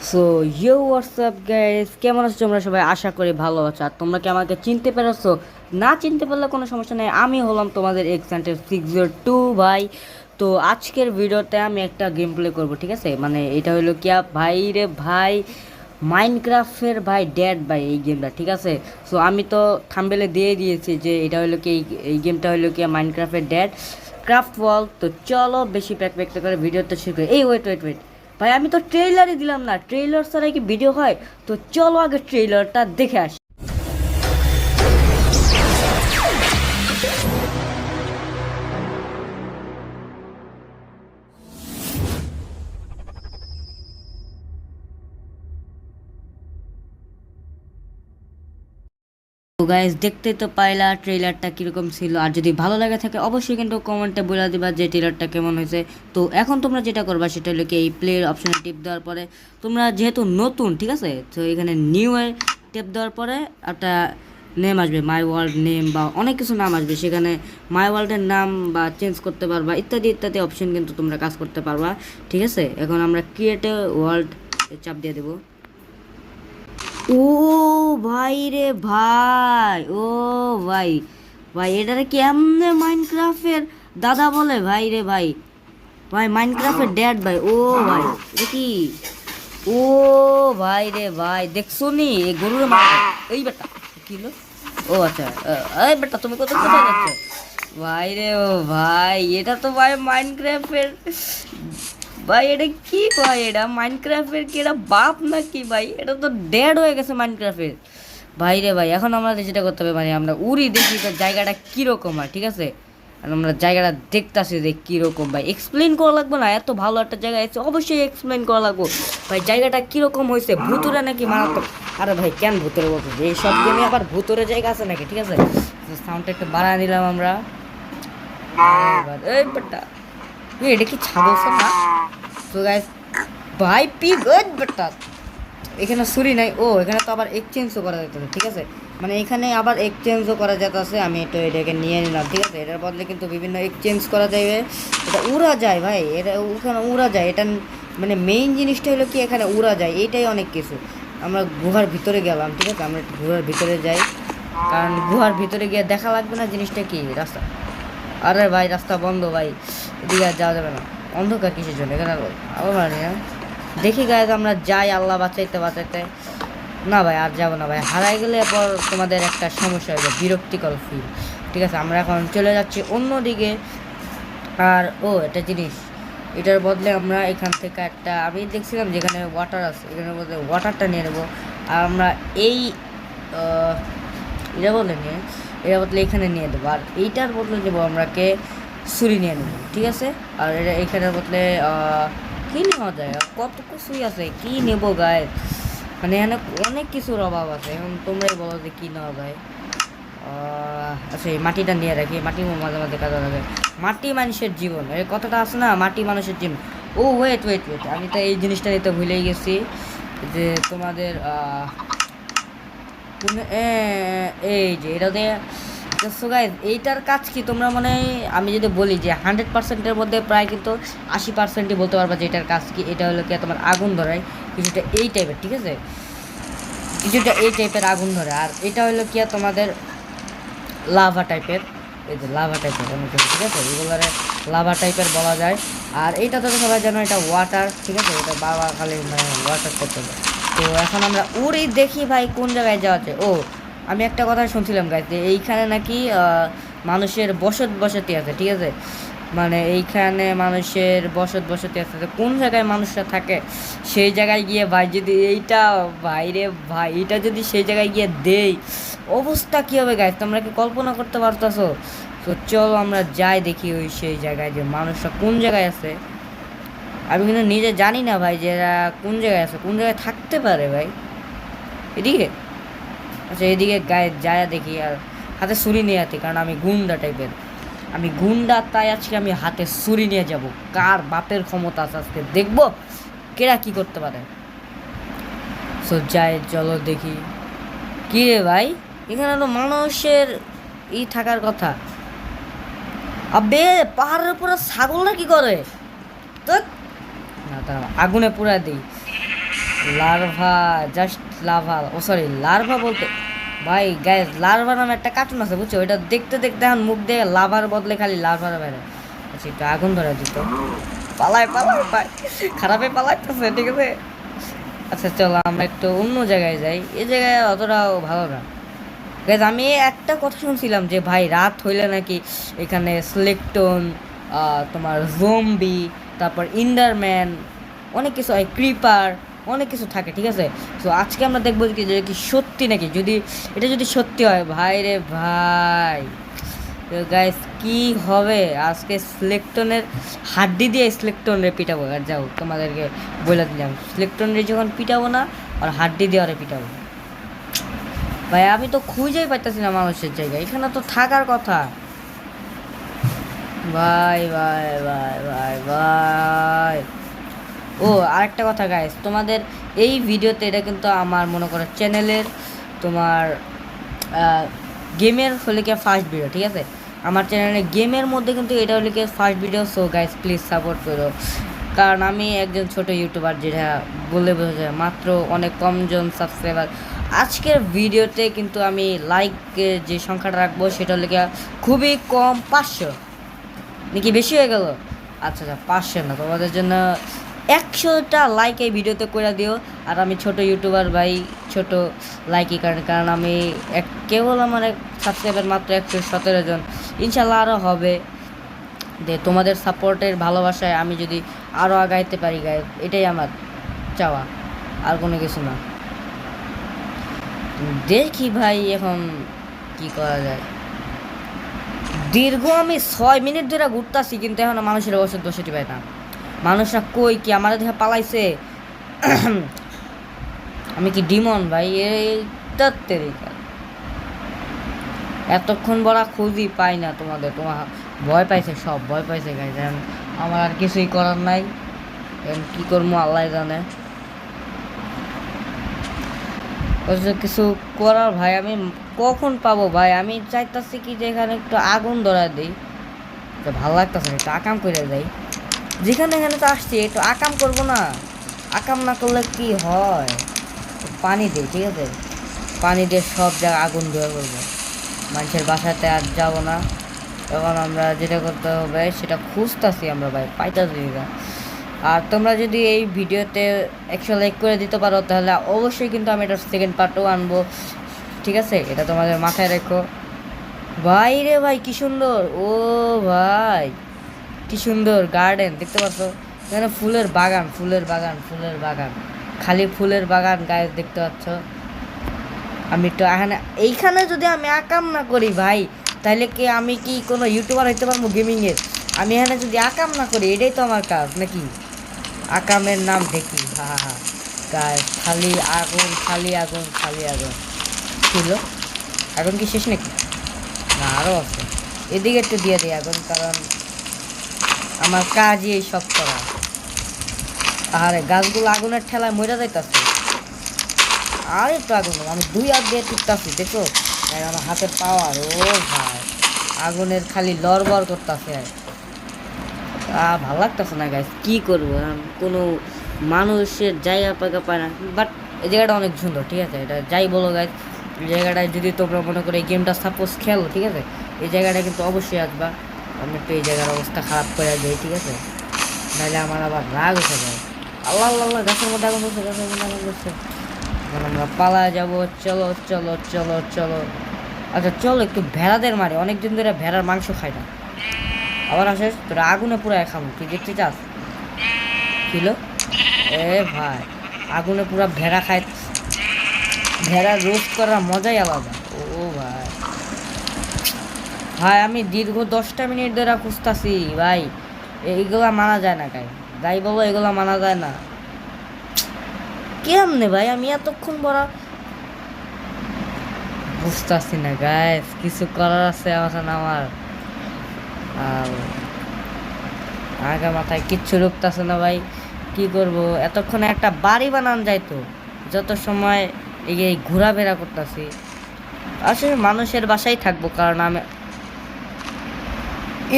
So WhatsApp guys, কেমন আছো তোমরা সবাই? আশা করি ভালো আছো। আর তোমরা কি আমাকে চিনতে পেরেছো? না চিনতে পারলে কোনো সমস্যা নেই, আমি হলাম তোমাদের এক্সান্টেড 602 ভাই। তো আজকের ভিডিওতে আমি একটা গেম প্লে করবো, ঠিক আছে? মানে এটা হলো কি ভাই রে ভাই, মাইনক্রাফটের ভাই ড্যাড ভাই এই গেমটা, ঠিক আছে? সো আমি তো থাম্বনেলে দিয়ে দিয়েছি যে এটা হলো কি এই গেমটা হলো কি মাইনক্রাফটের ড্যাড ক্রাফট ওয়াল। তো চলো বেশি প্যাক করে ভিডিওটা শুরু করি। এই ওয়েট ওয়েট ওয়েট ভাই, আমি তো ট্রেইলারই দিলাম না। ট্রেইলার ছাড়া কি ভিডিও হয়? তো চলো আগে ট্রেইলারটা দেখে আসি। তো গাইজ, দেখতে তো পাইলা ট্রেইলারটা কীরকম ছিল। আর যদি ভালো লাগে থাকে অবশ্যই কিন্তু কমেন্টে বলে দিবা যে ট্রেইলারটা কেমন হয়েছে। তো এখন তোমরা যেটা করবা সেটা হলো কি এই প্লের অপশানে টিপ দেওয়ার পরে তোমরা যেহেতু নতুন, ঠিক আছে, তো এখানে নিউ এ টিপ দেওয়ার পরে একটা নেম আসবে, মাই ওয়ার্ল্ড নেম বা অনেক কিছু নাম আসবে। সেখানে মাই ওয়ার্ল্ডের নাম বা চেঞ্জ করতে পারবা, ইত্যাদি ইত্যাদি অপশন কিন্তু তোমরা কাজ করতে পারবা, ঠিক আছে? এখন আমরা ক্রিয়েট এ ওয়ার্ল্ড চাপ দিয়ে দেবো। ও ভাই রে ভাই, ও ভাই ভাই, এটারে কেমনে মাইনক্রাফটের দাদা বলে ভাই রে ভাই। ভাই মাইনক্রাফটের ড্যাড ভাই, ও ভাই দেখি। ও ভাই রে ভাই, দেখছো নি এই গরুর মাথা? এই বেটা কি হলো? ও আচ্ছা, এই বেটা তুমি কোথায় যাচ্ছ ভাই রে? ও ভাই, এটা তো ভাই মাইনক্রাফটের ভাই, এটা কি ভাই? এটা মাইনক্রাফটের কি এটা বাপ নাকি ভাই? এটা তো ডেড হয়ে গেছে মাইনক্রাফটের ভাই রে ভাই। এখন আমাদের যেটা করতে হবে, মানে আমরা উড়ি দেখি তো জায়গাটা কীরকম হয়, ঠিক আছে? আর আমরা জায়গাটা দেখতেছি যে কীরকম ভাই। এক্সপ্লেন করা লাগবে না, এত ভালো একটা জায়গা আছে, অবশ্যই এক্সপ্লেন করা লাগবো ভাই। জায়গাটা কীরকম হয়েছে, ভুতুরে নাকি মারাত্মক? আরে ভাই কেন ভুতুরে বলতো? এই সব গেমে আবার ভুতুরে জায়গা আছে নাকি? ঠিক আছে, সাউন্ডটা একটু বাড়ায় নিলাম আমরা। এই বেটা, এটা কি ছাগল না? তো গাইস, ভাই পিগ বেটা, এখানে ছুরি নাই। ও এখানে তো আবার এক্সচেঞ্জও করা যেতেছে, ঠিক আছে? মানে এখানে আবার এক্সচেঞ্জও করা যেতেছে। আমি তো এটাকে নিয়ে নিলাম, ঠিক আছে? এটার বদলে কিন্তু বিভিন্ন এক্সচেঞ্জ করা যাবে। এটা উড়া যায় ভাই, এটা ওখানে উড়া যায়। এটা মানে মেইন জিনিসটা হলো কি এখানে উড়া যায়, এইটাই অনেক কিছু। আমরা গুহার ভিতরে গেলাম, ঠিক আছে? আমরা গুহার ভিতরে যাই, কারণ গুহার ভিতরে গিয়ে দেখা লাগবে না জিনিসটা কি রাস্তা। আরে ভাই রাস্তা বন্ধ ভাই, এদিকে আর যাওয়া যাবে না। অন্ধকার কিসের জন্য এখানে? আবার দেখি গাইজ, আমরা যাই আল্লাহ বাঁচাইতে বাঁচাইতে। না ভাই আর যাবো না ভাই, হারাই গেলে পর তোমাদের একটা সমস্যা হবে, বিরক্তিকর ফিল, ঠিক আছে? আমরা এখন চলে যাচ্ছি অন্যদিকে। আর ও একটা জিনিস, এটার বদলে আমরা এখান থেকে একটা, আমি দেখছিলাম যেখানে ওয়াটার আছে, এখানের বদলে ওয়াটারটা নিয়ে নেবো। আর আমরা এই এটা বদলে নিয়ে, এটা বদলে এখানে নিয়ে দেবো। আর এইটার বদলে দেবো আমরাকে ছুরি নিয়ে নেবো, ঠিক আছে? আর এটা এইখানের বদলে কী নেওয়া যায়? কত কিছুই আছে, কী নেবো গায়ে? মানে এখানে অনেক কিছুর অভাব আছে। এখন তোমরাই বলো যে কী নেওয়া যায়। আচ্ছা এই মাটিটা নিয়ে রাখি, মাটি মাঝে মাঝে কাজে লাগে। মাটি মানুষের জীবন, এই কথাটা আছে না, মাটি মানুষের জীবন। ও ওয়েট ওয়েট ওয়েট, আমি তো এই জিনিসটা নিতে ভুলেই গেছি যে তোমাদের এই যে এটা দিয়ে। সো গাইজ, এইটার কাজ কি তোমরা মানে আমি যদি বলি যে 100%-এর মধ্যে প্রায় কিন্তু 80%ই বলতে পারবা যে এটার কাজ কি। এটা হলো কি তোমার আগুন ধরায়, কিছুটা এই টাইপের, ঠিক আছে? কিছুটা এই টাইপের আগুন ধরে। আর এটা হলো কি তোমাদের লাভা টাইপের, এই যে লাভা টাইপের অনেক কিছু, ঠিক আছে? এগুলোরে লাভা টাইপের বলা যায়। আর এইটা তো সবাই জানো এটা ওয়াটার, ঠিক আছে? এটা বাবা খালি মানে ওয়াটার করতে হবে। তো এখন আমরা উড়ি দেখি ভাই কোন জায়গায় যাওয়া যায়। ও আমি একটা কথা শুনছিলাম গাইজ, যে এইখানে নাকি মানুষের বসতি আছে, ঠিক আছে? মানে এইখানে মানুষের বসতি আছে। তো কোন জায়গায় মানুষরা থাকে সেই জায়গায় গিয়ে ভাই যদি এইটা, ভাইরে ভাই, এইটা যদি সেই জায়গায় গিয়ে দেই অবস্থা কী হবে গাইজ, তোমরা কি কল্পনা করতে পারতেছো? তো চলো আমরা যাই দেখি ওই সেই জায়গায় যে মানুষরা কোন জায়গায় আছে। আমি কিন্তু নিজে জানি না ভাই যে এরা কোন জায়গায় আছে, কোন জায়গায় থাকতে পারে ভাই। এদিকে, আচ্ছা এদিকে গায়ে যায় দেখি। আর হাতে ছুরি নিয়ে আছি, কারণ আমি গুন্ডা টাইপের, আমি গুন্ডা, তাই আজকে আমি হাতে ছুরি নিয়ে যাব। কার বাপের ক্ষমতা আছে আজকে দেখবো কেরা কি করতে পারে। সো যাই, চলো দেখি। কি রে ভাই, এখানে তো মানুষের থাকার কথা। আবে পাহাড়ের উপরে ছাগলরা কি করে? তো না, তারা আগুনে পুরা দিই। ও লার্ভা, জাস্ট লাভা, ও সরি লার্ভা বলতে ভাই গাইস, লার্ভা নামে একটা কার্টুন আছে বুঝছো, ওইটা দেখতে দেখতে এখন মুখ দিয়ে লাভার বদলে খালি লার্ভার বেরোয়। আচ্ছা একটু আগুন ধরে দিত, পালায় পালায় ভাই, খারাপে পালাইতেছে, ঠিক আছে। আচ্ছা চলো আমরা একটু অন্য জায়গায় যাই, এই জায়গায় অতটাও ভালো না গাইস। আমি একটা কথা শুনছিলাম যে ভাই রাত হইলে নাকি এখানে স্লেকটন, তোমার জম্বি, তারপর ইন্ডারম্যান, অনেক কিছু হয়, ক্রিপার, অনেক কিছু থাকে, ঠিক আছে। তো আজকে আমরা দেখবো কি যে কি সত্যি নাকি, যদি এটা যদি সত্যি হয় ভাই রে ভাই, তো গাইস কি হবে আজকে, সিলেক্টনের হাড্ডি দিয়ে সিলেক্টনরে পিটাবো। আর যাও তোমাদেরকে বলে দিলাম, সিলেক্টনরে যখন পিটাবো না আর হাড্ডি দিয়ে ওরে পিটাবো। ভাই আমি তো খুঁজেই পাইতেছি না মানুষের জায়গা, এখানে তো থাকার কথা। ভাই ভাই ভাই ভাই ভাই, ও আরেকটা কথা গাইস, তোমাদের এই ভিডিওতে, এটা কিন্তু আমার মনে করো চ্যানেলের তোমার গেমের হলে কি ফার্স্ট ভিডিও, ঠিক আছে। আমার চ্যানেলে গেমের মধ্যে কিন্তু এটা হলে কি first video. So guys please support করো, কারণ আমি একজন ছোট ইউটিউবার, যেটা বলে বোঝা যায়, মাত্র অনেক কমজন সাবস্ক্রাইবার। আজকের ভিডিওতে কিন্তু আমি লাইকের যে সংখ্যাটা রাখবো সেটা হলে কি খুবই কম, 500 নাকি বেশি হয়ে গেল। আচ্ছা আচ্ছা 500 না, তোমাদের জন্য 100টা লাইক এই ভিডিওতে করে দিও। আর আমি ছোট ইউটিউবার ভাই, ছোট লাইকই কারণ আমি কেবল আমার সাবস্ক্রাইবার মাত্র 117 জন, ইনশাল্লাহ আরও হবে। তোমাদের সাপোর্টের ভালোবাসায় আমি যদি আরও আগাইতে পারি গাই, এটাই আমার চাওয়া, আর কোনো কিছু না। দেখি ভাই এখন কি করা যায়। দীর্ঘ আমি 6 মিনিট ধরে ঘুরতেছি, কিন্তু এখন মানুষের অবস্থা দোষটি পাই না। মানুষরা কই কি আমার দেখে পালাইছে, আমি কি ডিমন ভাই? এইটা তেরিকা, এতক্ষণ বড় খুঁজি পাই না তোমাদের, তোমার ভয় পাইছে, সব ভয় পাইছে গাইজ। আমার আর কিছুই করার নাই, কি করবো আল্লাহ জানে। কিছু করার ভাই আমি কখন পাবো ভাই? আমি চাইতেছি কি যে এখানে একটু আগুন ধরা দিই, তো ভালো লাগতেছে না, একটু আকাম করে যাই। যেখানে এখানে তো আসছি, একটু আকাম করবো না? আকাম না করলে কি হয়? পানি দিই, ঠিক আছে, পানি দিয়ে সব জায়গায় আগুন ধরে করবো। মানুষের বাসাতে আর যাবো না। তখন আমরা যেটা করতে হবে সেটা খুঁজতেছি আমরা ভাই, পাইতেছি না। আর তোমরা যদি এই ভিডিওতে 100 লাইক করে দিতে পারো, তাহলে অবশ্যই কিন্তু আমি এটার সেকেন্ড পার্টও আনবো, ঠিক আছে। এটা তোমাদের মাথায় রেখো ভাই রে ভাই, কি সুন্দর, ও ভাই কি সুন্দর গার্ডেন, দেখতে পাচ্ছ এখানে ফুলের বাগান, ফুলের বাগান, ফুলের বাগান, খালি ফুলের বাগান গায়ে, দেখতে পাচ্ছ। আমি তো এখানে, এইখানে যদি আমি আকাম না করি ভাই, তাহলে কি আমি কি কোনো ইউটিউবার হইতে পারবো গেমিংয়ের? আমি এখানে যদি আকাম না করি, এটাই তো আমার কাজ নাকি? আকামের নাম দেখি, হা হা হা গায়ে, খালি আগুন, খালি আগুন, খালি আগুন। ছিল আগুন কি শেষ নাকি? না আরও আছে, এদিকে একটু দিয়ে দিই আগুন, কারণ আমার কাজই এই সব করা। আরে গাছগুলো আগুনের ঠেলায় মরে যাইতেছে। আর একটু আগুন, আমি 2 হাত দিয়ে টিকতেছি, দেখো আমার হাতের পাওয়ার। ও ভাই আগুনের খালি লড়বড় করতেছে, ভালো লাগতেছে না গাইস, কি করবো? কোনো মানুষের জায়গা পাকা পায় না। বাট এই জায়গাটা অনেক সুন্দর, ঠিক আছে, এটা যাই বলো গাইস, এই জায়গাটায় যদি তোমরা মনে করো এই গেমটা সাপোজ খেলো, ঠিক আছে, এই জায়গাটা কিন্তু অবশ্যই আসবা। আমি একটু এই জায়গার অবস্থা খারাপ করে যাই, ঠিক আছে, নাহলে আমার আবার রাগ উঠে যায়। আল্লাহ আল্লাহ আল্লাহ, গাছের মধ্যে আগুন করছে, গাছের মধ্যে আগুন করছে। এখন আমরা পালা যাবো, চলো চলো চলো চলো। আচ্ছা চলো একটু ভেড়াদের মারি, অনেকদিন ধরে ভেড়ার মাংস খাই না। আবার আসে তোরা আগুনে পুরো খাবো, তুই দেখতে চাস? ছিল এ ভাই, আগুনে পুরো ভেড়া খায়, ভেড়া রোস্ট করার মজাই আলাদা। ও ভাই ভাই আমি দীর্ঘ 10টা মিনিট ধরে খুঁজতাছি ভাই, এইগুলা মানা যায় না গাই, যাই বলো এগুলা মানা যায় না। কেমনে ভাই আমি এতক্ষণ বড় বুঝতেছি না গাইস, কিছু করার আছে এখন আমার, আগে মাথায় কিচ্ছু ঢুকতেছে না ভাই, কি করব? এতক্ষণে একটা বাড়ি বানান যাইতো, যত সময় এই ঘোরাফেরা করতেছি। আসলে মানুষের বাসায় থাকবো, কারণ আমি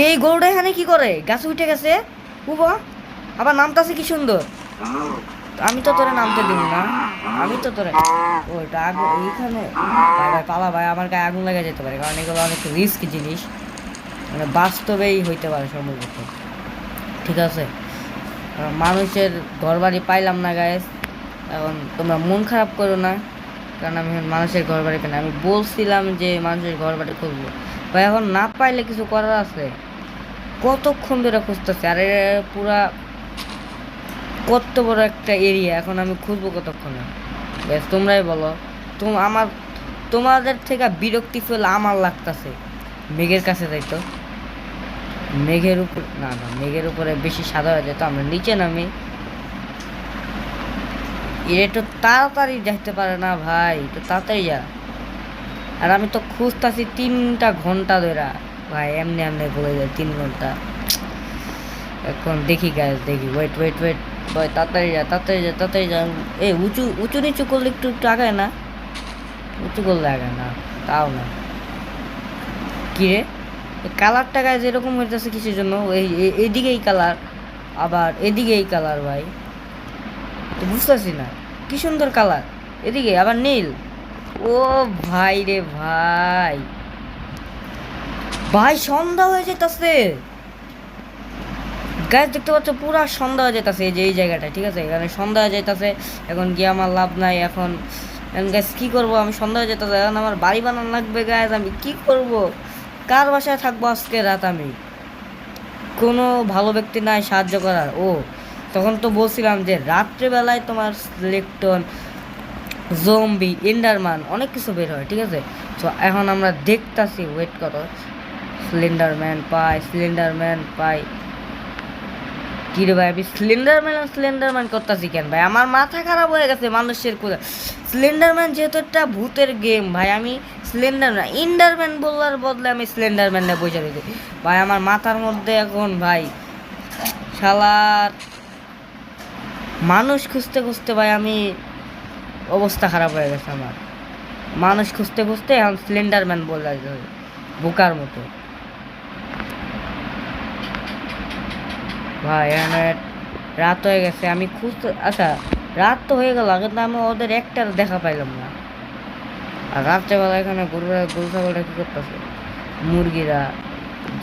এই গরুটা এখানে কি করে? গাছে উঠে গেছে, উবা আবার নামতাছে, কি সুন্দর। আমি তো তোরে নামতে দিব না, আমি তো তোরে ওইটা আগুন এইখানে ভাই ভাই পালা ভাই, আমার গায়ে আগুন লেগে যেতে পারে, কারণ এগুলো অনেক রিস্ক জিনিস, মানে বাস্তবেই হইতে পারে সম্ভবত। ঠিক আছে, মানুষের ঘর বাড়ি পাইলাম না গায়ে, এখন তোমরা মন খারাপ করো না, কারণ আমি মানুষের ঘর বাড়ি পাই না। আমি বলছিলাম যে মানুষের ঘর বাড়ি খুঁজবো ভাই, এখন না পাইলে কিছু করার আছে? কতক্ষণ ধরে খুঁজতেছে, আরে পুরা কত বড় একটা এরিয়া, এখন আমি খুঁজবো কতক্ষণে? বেশ তোমরাই বলো। আমার তোমাদের থেকে বিরক্তি ফেল আমার লাগতেছে। মেঘের কাছে যাইতো, মেঘের উপর না না, মেঘের উপরে বেশি সাদা হয়ে যেত, আমরা নিচে নামি। একটু তাড়াতাড়ি যাইতে পারে না ভাই, একটু তাড়াতাড়ি যা। আর আমি তো খুঁজতেছি 3টা ঘন্টা ধরে ভাই, এমনি এমনি বলে যায় 3 ঘন্টা। এখন দেখি গাছ, দেখি, ওয়েট ওয়েট ওয়েট ভাই, তাড়াতাড়ি যা তাড়াতাড়ি যা তাড়াতাড়ি যা। এই উঁচু উঁচু নিচু করলে একটু একটু আগায় না, উঁচু করলে আগায় না, তাও না। কিরে কালারটা গায়ে যেরকম হইতেছে কিসের জন্য? এইদিকে এই কালার, আবার এদিকে এই কালার ভাই, তো বুঝতেছি না, কি সুন্দর কালার, এদিকে আবার নীল। ও ভাই রে ভাই, ভাই সন্ধ্যা হয়ে যেতেছে গাছ, দেখতে পাচ্ছ পুরা সন্ধ্যা হয়ে যেতেছে, এই যে এই জায়গাটা, ঠিক আছে, এখানে সন্ধ্যা হয়ে যেতেছে। এখন গিয়ে আমার লাভ নাই, এখন গাছ কি করবো, আমি সন্ধ্যা হয়ে যেতেছে, এখন আমার বাড়ি বানানো লাগবে গাছ, আমি কি করব, কার বাসায় থাকবো আজকে রাত? আমি কোনো ভালো ব্যক্তি নাই সাহায্য করার। ও তখন তো বলছিলাম যে রাত্রেবেলায় তোমার সিলেক্টন, জম্বি, এন্ডারম্যান অনেক কিছু বের হয়, ঠিক আছে। তো এখন আমরা দেখতাছি, ওয়েট করো, স্লেন্ডারম্যান পাই কি রে ভাই, আমি স্লেন্ডারম্যান করতেছি কেন ভাই? আমার মাথা খারাপ হয়ে গেছে মানুষের কোথায়। স্লেন্ডারম্যান যেহেতু একটা ভূতের গেম ভাই, আমি স্লেন্ডারম্যান ইন্ডারম্যান বলার বদলে আমি স্লেন্ডারম্যানটা বসে দিতে ভাই, আমার মাথার মধ্যে এখন ভাই শালার মানুষ খুঁজতে খুঁজতে ভাই আমি অবস্থা খারাপ হয়ে গেছে আমার। মানুষ খুঁজতে খুঁজতে এখন স্লেন্ডারম্যান বলে বোকার মতো ভাই। এখানে রাত হয়ে গেছে, আমি খুঁজতে, আচ্ছা রাত তো হয়ে গেল, কিন্তু আমি ওদের একটার দেখা পাইলাম না। আর রাত্রেবেলা এখানে গরু ছাগলটা কী করতেছে, মুরগিরা।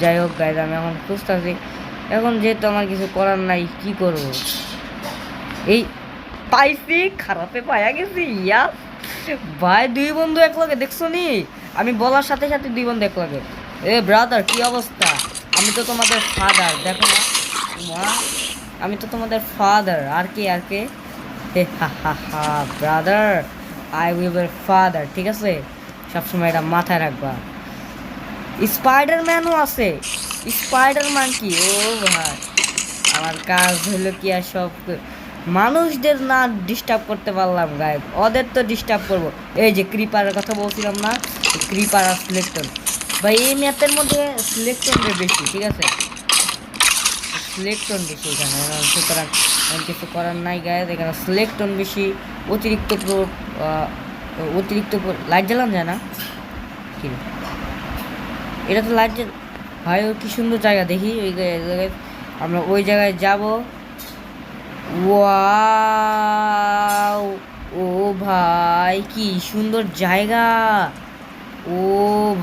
যাই হোক গাইজ, আমি এখন খুঁজতেছি, এখন যেহেতু আমার কিছু করার নাই, কি করব? এই পাইছি, খারাপে পাইয়া গেছি, ইয়া ভাই 2 বন্ধু একলগে, দেখছো নি? আমি বলার সাথে সাথে 2 বন্ধু একলগে। এ ব্রাদার কি অবস্থা? আমি তো তোমাদের ফাদার, দেখো না মা, আমি তো তোমাদের ফাদার। আর কে আর কে? হে হা হা হা brother, I will your father, ঠিক আছে, সবসময় এটা মাথায় রাখবা। স্পাইডারম্যানও আছে, স্পাইডারম্যান কি? ও ভাই আমার কাজ হলো কি আর সব মানুষদের না ডিস্টার্ব করতে পারলাম গায়ে, ওদের তো ডিস্টার্ব করবো। এই যে ক্রিপারের কথা বলছিলাম না, ক্রিপার আর সিলেক্টন ভাই, এই ম্যাপের মধ্যে সিলেক্টন বেশি, ঠিক আছে, সিলেক্টন বেশি এখানে, সুতরাং কিছু করার নাই গায়ে, এখানে সিলেক্টন বেশি। অতিরিক্ত লাইট জ্বালানো যায় না কি? এটা তো লাইট ভাই, ওই কি সুন্দর জায়গা, দেখি ওই জায়গায় আমরা ওই জায়গায় যাব। ওয়াও, ও ভাই কি সুন্দর জায়গা, ও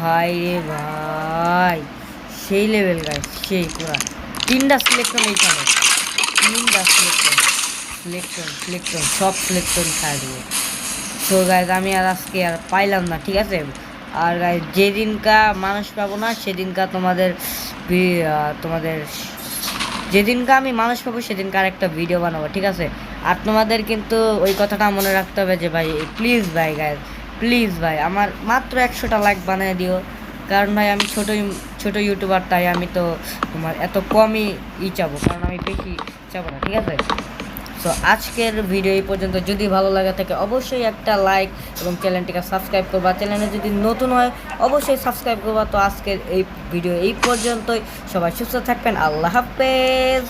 ভাই রে ভাই, সেই লেভেল গাইস, সেই পুরা 3টা সিলেকশন এইখানে, 3টা সিলেকশন সব সিলেকশন খাই দেবো। তো গাইজ আমি আর আজকে আর পাইলাম না, ঠিক আছে। আর গাইজ যেদিনকা মানুষ পাবো না সেদিনকা তোমাদের যেদিনকা আমি মানুষ পাবো সেদিনকার একটা ভিডিও বানাবো, ঠিক আছে। আর তোমাদের কিন্তু ওই কথাটা মনে রাখতে হবে যে ভাই প্লিজ ভাই গাইজ, প্লিজ ভাই আমার মাত্র 100টা লাইক বানিয়ে দিও, কারণ ভাই আমি ছোট ইউটিউবার, তাই আমি তো তোমার এত কমই চাবো, কারণ আমি বেশি চাবো না, ঠিক আছে। সো আজকের ভিডিও এই পর্যন্ত, যদি ভালো লাগে থাকে অবশ্যই একটা লাইক এবং চ্যানেলটিকে সাবস্ক্রাইব করবা, চ্যানেলে যদি নতুন হয় অবশ্যই সাবস্ক্রাইব করবা। তো আজকের এই ভিডিও এই পর্যন্তই, সবাই সুস্থ থাকবেন, আল্লাহ হাফেজ।